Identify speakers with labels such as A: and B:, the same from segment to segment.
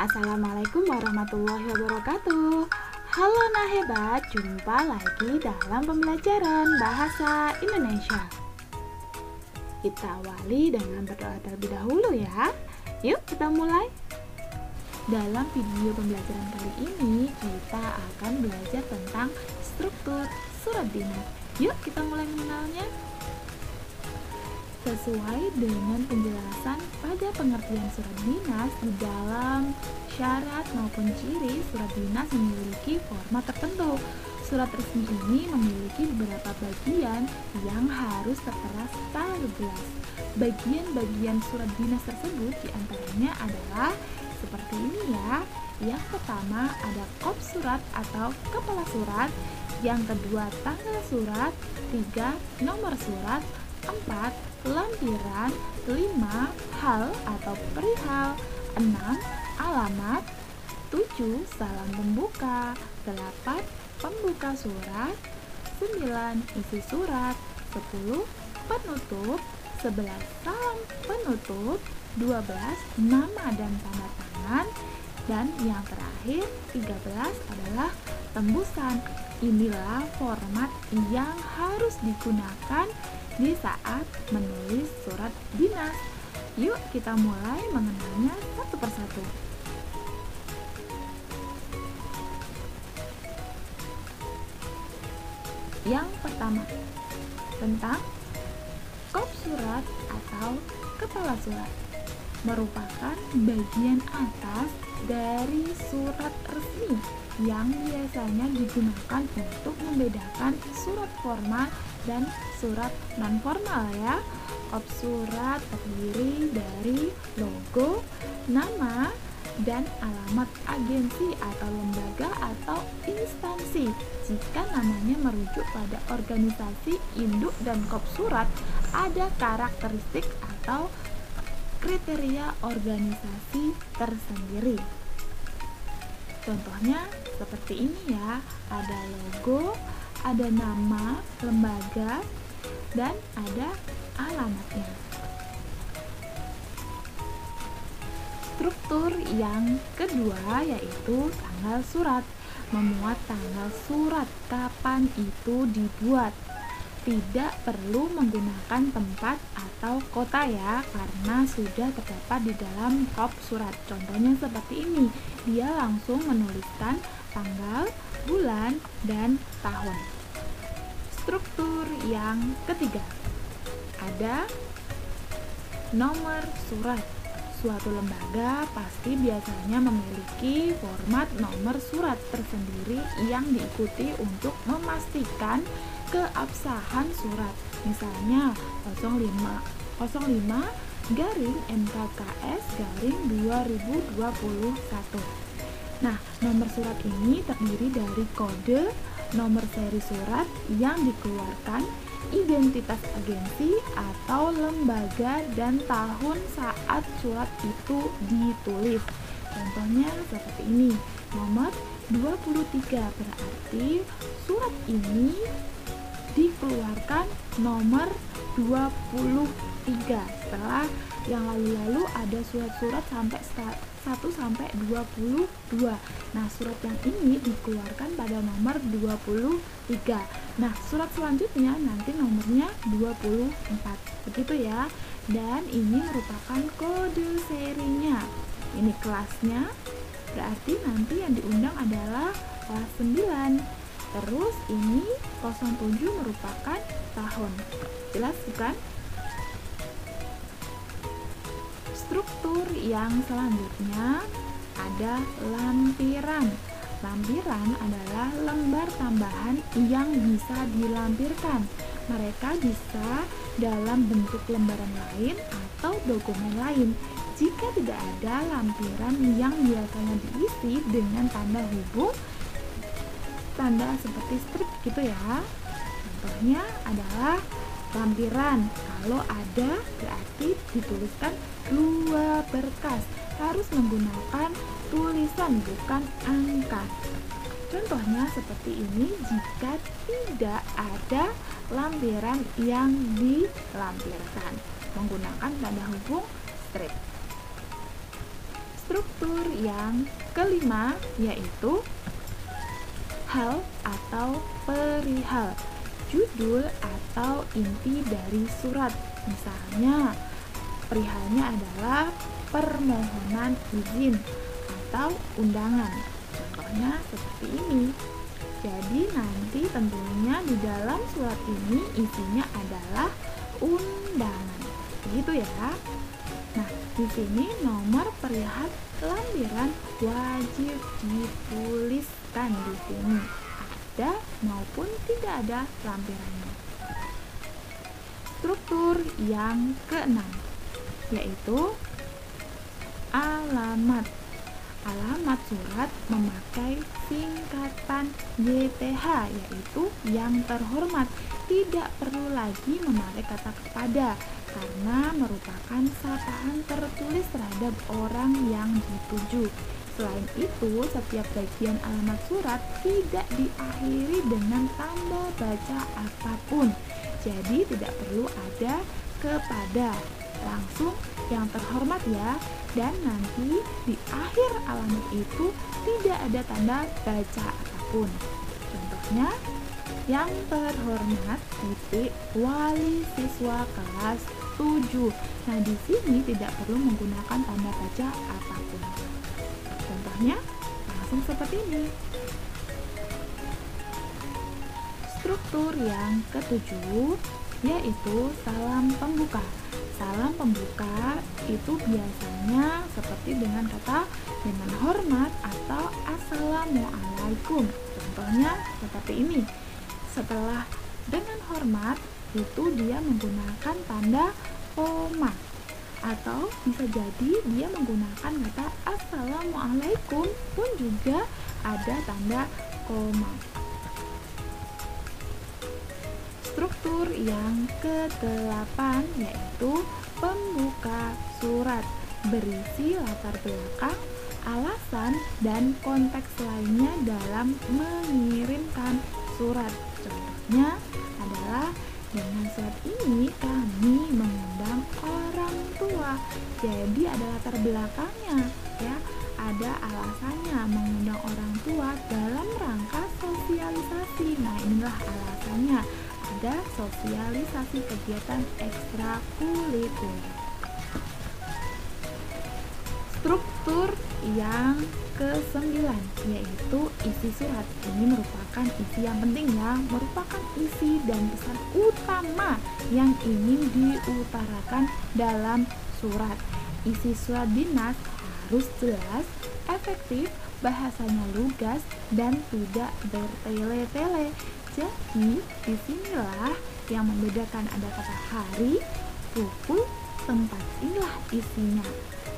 A: Assalamualaikum warahmatullahi wabarakatuh. Halo nah hebat, jumpa lagi dalam pembelajaran bahasa Indonesia. Kita awali dengan berdoa terlebih dahulu ya. Yuk kita mulai. Dalam video pembelajaran kali ini kita akan belajar tentang struktur surat dinas. Yuk kita mulai mengenalnya. Sesuai dengan penjelasan pada pengertian surat dinas di dalam syarat maupun ciri, surat dinas memiliki format tertentu. Surat resmi ini memiliki beberapa bagian yang harus tertera secara jelas. Bagian-bagian surat dinas tersebut diantaranya adalah seperti ini ya. Yang pertama ada kop surat atau kepala surat, yang kedua tanggal surat, 3 nomor surat, 4 lampiran, 5 hal atau perihal, 6 alamat, 7 salam pembuka, 8 pembuka surat, 9 isi surat, 10 penutup, 11 salam penutup, 12 nama dan tanda tangan, dan yang terakhir 13 adalah tembusan. Inilah format yang harus digunakan di saat menulis surat dinas. Yuk kita mulai mengenalnya satu persatu. Yang pertama, tentang kop surat atau kepala surat, merupakan bagian atas dari surat resmi yang biasanya digunakan untuk membedakan surat formal dan surat non-formal ya. Kop surat terdiri dari logo, nama, dan alamat agensi atau lembaga atau instansi. Jika namanya merujuk pada organisasi induk, dan kop surat ada karakteristik atau kriteria organisasi tersendiri. Contohnya seperti ini ya, ada logo, ada nama lembaga, dan ada alamatnya. Struktur yang kedua yaitu tanggal surat. Memuat tanggal surat kapan itu dibuat. Tidak perlu menggunakan tempat atau kota ya, karena sudah terdapat di dalam kop surat. Contohnya seperti ini, dia langsung menuliskan tanggal, bulan, dan tahun. Struktur yang ketiga, ada nomor surat. Suatu lembaga pasti biasanya memiliki format nomor surat tersendiri yang diikuti untuk memastikan keabsahan surat. Misalnya 05 garing MKKS garing 2021. Nah, nomor surat ini terdiri dari kode, nomor seri surat yang dikeluarkan, identitas agensi atau lembaga, dan tahun saat surat itu ditulis. Contohnya seperti ini, nomor 23, berarti surat ini dikeluarkan nomor 23. Setelah yang lalu-lalu ada surat-surat sampai 1 sampai 22. Nah, surat yang ini dikeluarkan pada nomor 23. Nah, surat selanjutnya nanti nomornya 24. Begitu ya. Dan ini merupakan kode serinya. Ini kelasnya. Berarti nanti yang diundang adalah kelas 9. Terus ini 07 merupakan tahun. Jelas bukan? Struktur yang selanjutnya ada lampiran. Lampiran adalah lembar tambahan yang bisa dilampirkan. Mereka bisa dalam bentuk lembaran lain atau dokumen lain. Jika tidak ada lampiran yang biasanya diisi dengan tanda hubung, tanda seperti strip gitu ya. Contohnya adalah lampiran. Kalau ada berarti dituliskan 2 berkas. Harus menggunakan tulisan bukan angka. Contohnya seperti ini jika tidak ada lampiran yang dilampirkan menggunakan tanda hubung strip. Struktur Struktur yang kelima yaitu hal atau perihal, judul atau inti dari surat. Misalnya, perihalnya adalah permohonan izin atau undangan. Contohnya seperti ini. Jadi nanti tentunya di dalam surat ini isinya adalah undangan. Begitu ya. Nah, di sini nomor perihal lampiran wajib dituliskan di sini. Ada maupun tidak ada lampirannya. Struktur yang keenam yaitu alamat. Alamat surat memakai singkatan YTH yaitu yang terhormat. Tidak perlu lagi memakai kata kepada karena merupakan sapaan tertulis terhadap orang yang dituju. Selain itu, setiap bagian alamat surat tidak diakhiri dengan tanda baca apapun. Jadi tidak perlu ada kepada, langsung yang terhormat ya. Dan nanti di akhir alamat itu tidak ada tanda baca apapun. Contohnya, yang terhormat titik wali siswa kelas 7. Nah, di sini tidak perlu menggunakan tanda baca apapun. Contohnya langsung seperti ini. Struktur yang ketujuh yaitu salam pembuka. Salam pembuka itu biasanya seperti dengan kata dengan hormat atau assalamualaikum. Contohnya seperti ini. Setelah dengan hormat itu dia menggunakan tanda koma, atau bisa jadi dia menggunakan kata assalamualaikum pun juga ada tanda koma. Struktur yang ke-8 yaitu pembuka surat, berisi latar belakang, alasan, dan konteks lainnya dalam mengirimkan surat. Contohnya adalah dengan surat ini kami mengundang orang tua. Jadi ada latar belakangnya ya, ada alasannya mengundang orang tua dalam rangka sosialisasi. Nah, inilah alasannya. Ada sosialisasi kegiatan ekstrakurikuler. Struktur yang ke-9 yaitu isi surat. Ini merupakan isi yang penting ya, merupakan isi dan pesan utama yang ingin diutarakan dalam surat. Isi surat dinas harus jelas, efektif, bahasanya lugas, dan tidak bertele-tele. Jadi, disinilah yang membedakan ada kata hari, pukul, tempat. Inilah isinya.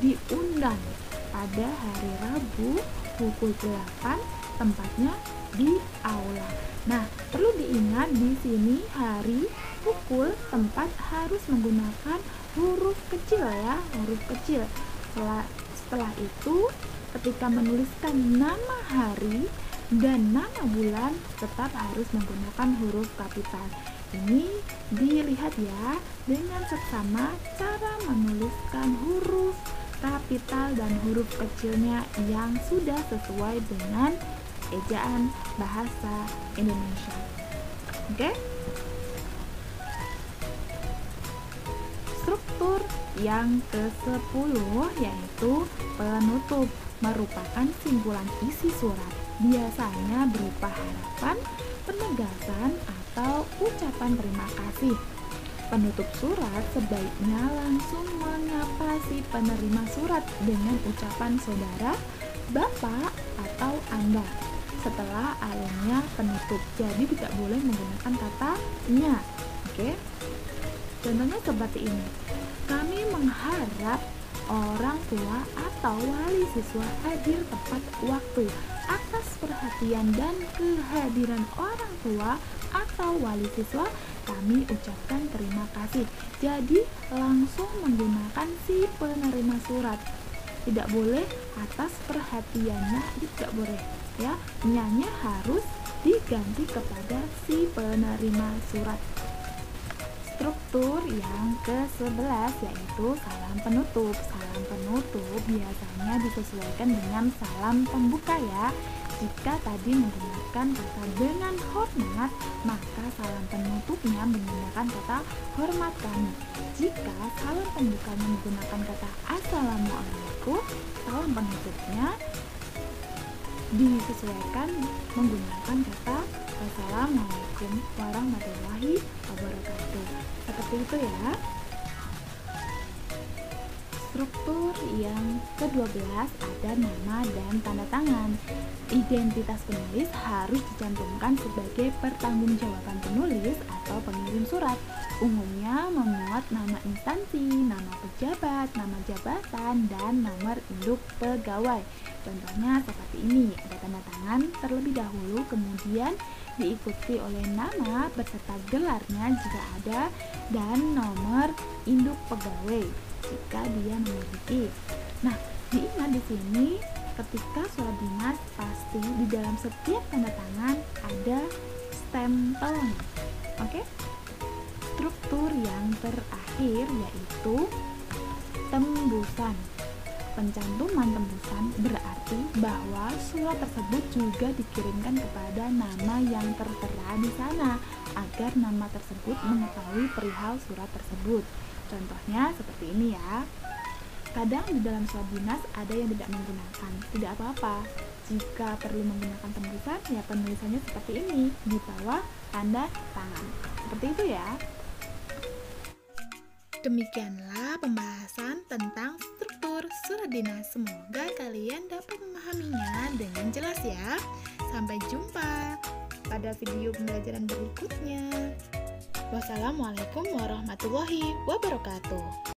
A: Diundang pada hari Rabu pukul 8, tempatnya di aula. Nah, perlu diingat di sini hari, pukul, tempat harus menggunakan huruf kecil ya, huruf kecil. Setelah itu, ketika menuliskan nama hari dan nama bulan tetap harus menggunakan huruf kapital. Ini dilihat ya dengan seksama cara menuliskan huruf kapital dan huruf kecilnya yang sudah sesuai dengan ejaan bahasa Indonesia. Oke? Struktur yang ke-10 yaitu penutup, merupakan simpulan isi surat. Biasanya berupa harapan, penegasan, atau ucapan terima kasih. Penutup surat sebaiknya langsung menyapa si penerima surat dengan ucapan saudara, bapak, atau anda setelah alinea penutup. Jadi tidak boleh menggunakan kata nya. Oke? Contohnya seperti ini. Kami mengharap orang tua atau wali siswa hadir tepat waktu. Atas perhatian dan kehadiran orang tua atau wali siswa, kami ucapkan terima kasih. Jadi langsung menggunakan si penerima surat. Tidak boleh atas perhatiannya, tidak boleh ya. Nyanya harus diganti kepada si penerima surat. Struktur yang ke-11 yaitu salam penutup. Salam penutup biasanya disesuaikan dengan salam pembuka ya. Jika tadi menggunakan kata dengan hormat, maka salam penutupnya menggunakan kata hormat kami. Jika salam pembukanya menggunakan kata assalamualaikum, salam penutupnya disesuaikan menggunakan kata assalamualaikum warahmatullahi wabarakatuh. Seperti itu ya. Struktur yang ke-12 ada nama dan tanda tangan. Identitas penulis harus dicantumkan sebagai pertanggungjawaban penulis atau pengirim surat. Umumnya memuat nama instansi, nama pejabat, nama jabatan, dan nomor induk pegawai. Contohnya seperti ini, ada tanda tangan terlebih dahulu, kemudian diikuti oleh nama beserta gelarnya jika ada, dan nomor induk pegawai jika dia memiliki. Nah, diingat di sini ketika surat dinas pasti di dalam setiap tanda tangan ada stempelnya. Oke? Struktur yang terakhir yaitu tembusan. Pencantuman tembusan berarti bahwa surat tersebut juga dikirimkan kepada nama yang tertera di sana agar nama tersebut mengetahui perihal surat tersebut. Contohnya seperti ini ya. Kadang di dalam surat dinas ada yang tidak menggunakan. Tidak apa-apa. Jika perlu menggunakan tembusan, ya penulisannya seperti ini di bawah tanda tangan. Seperti itu ya. Demikianlah pembahasan tentang struktur surat dinas. Semoga kalian dapat memahaminya dengan jelas ya. Sampai jumpa pada video pembelajaran berikutnya. Wassalamualaikum warahmatullahi wabarakatuh.